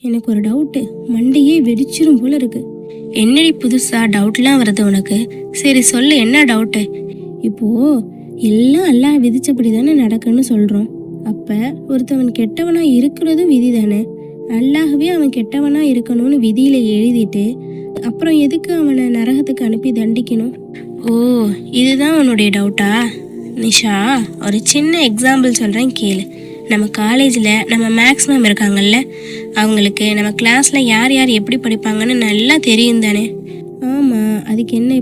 எனக்கு ஒரு டவுட்டு, மண்டையே வெடிச்சிரும் போல இருக்கு. என்னடி புதுசா டவுட்லாம் வருது உனக்கு? சரி சொல்லு, என்ன டவுட்டு? இப்போ எல்லாம் அல்லாஹ் விதிச்சபடி தானே நடக்குன்னு சொல்றோம். அப்ப ஒருத்தவன் கெட்டவனா இருக்கிறதும் விதி தானே. அல்லாஹ்வே அவன் கெட்டவனா இருக்கணும்னு விதியில எழுதிட்டு அப்புறம் எதுக்கு அவனை நரகத்துக்கு அனுப்பி தண்டிக்கணும்? ஓ, இதுதான் உன்னுடைய டவுட்டா? நிஷா, ஒரு சின்ன எக்ஸாம்பிள் சொல்கிறேன் கேளு. நம்ம காலேஜில் நம்ம மேக்ஸ் மேம் இருக்காங்கல்ல, அவங்களுக்கு நம்ம கிளாஸில் யார் யார் எப்படி படிப்பாங்கன்னு நல்லா தெரியும் தானே? ஆமாம், அதுக்கு என்ன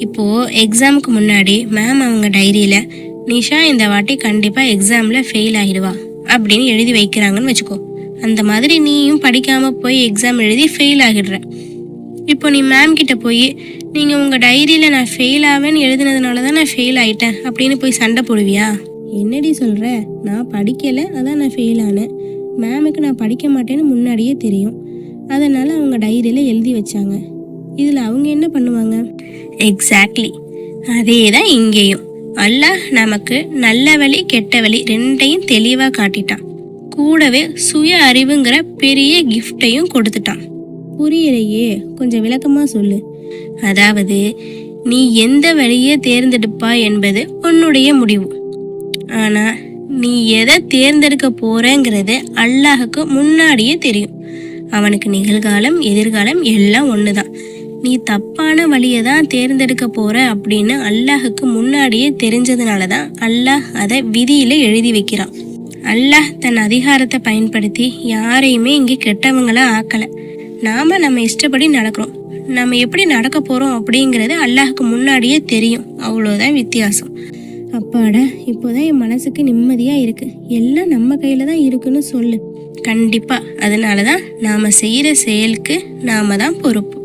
இப்போது எக்ஸாமுக்கு முன்னாடி மேம் அவங்க டைரியில் நிஷா இந்த வாட்டி கண்டிப்பாக எக்ஸாமில் ஃபெயில் ஆகிடுவா அப்படின்னு எழுதி வைக்கிறாங்கன்னு வச்சுக்கோ. அந்த மாதிரி நீயும் படிக்காமல் போய் எக்ஸாம் எழுதி ஃபெயில் ஆகிடுற. இப்போ நீ மேம் கிட்ட போய் நீங்கள் உங்கள் டைரியில் நான் ஃபெயில் ஆவேன்னு எழுதுனதுனால தான் நான் ஃபெயில் ஆகிட்டேன் அப்படின்னு போய் சண்டை போடுவியா? என்னடி சொல்கிற? நான் படிக்கலை, அதான் நான் ஃபெயில் ஆனேன். மேமுக்கு நான் படிக்க மாட்டேன்னு முன்னாடியே தெரியும், அதனால் அவங்க டைரியில் எழுதி வச்சாங்க. இதில் அவங்க என்ன பண்ணுவாங்க? எக்ஸாக்ட்லி அதே தான் இங்கேயும். அல்லாஹ் நமக்கு நல்ல வழி கெட்ட வழி ரெண்டையும் தெளிவாக காட்டிட்டான். கூடவே சுய அறிவுங்கிற பெரிய கிஃப்டையும் கொடுத்துட்டான். புரியலையே, கொஞ்சம் விளக்கமாக சொல்லு. அதாவது நீ எந்த வழியை தேர்ந்தெடுப்பா என்பது உன்னுடைய முடிவு. ஆனால் நீ எதை தேர்ந்தெடுக்க போறங்கிறது அல்லாஹுக்கு முன்னாடியே தெரியும். அவனுக்கு நிகழ்காலம் எதிர்காலம் எல்லாம் ஒன்று தான். நீ தப்பான வழியை தான் தேர்ந்தெடுக்க போற அப்படின்னு அல்லாஹுக்கு முன்னாடியே தெரிஞ்சதுனால தான் அல்லாஹ் அதை விதியில எழுதி வைக்கிறான். அல்லாஹ் தன் அதிகாரத்தை பயன்படுத்தி யாரையுமே இங்கே கெட்டவங்களா ஆக்கலை. நாம நம்ம இஷ்டப்படி நடக்கிறோம். நம்ம எப்படி நடக்க போறோம் அப்படிங்கிறது அல்லாஹுக்கு முன்னாடியே தெரியும். அவ்வளோதான் வித்தியாசம். அப்பாடா, இப்போதான் என் மனசுக்கு நிம்மதியாக இருக்கு. எல்லாம் நம்ம கையில் தான் இருக்குன்னு சொல்லு. கண்டிப்பா. அதனால தான் நாம செய்கிற செயலுக்கு நாம தான் பொறுப்பு.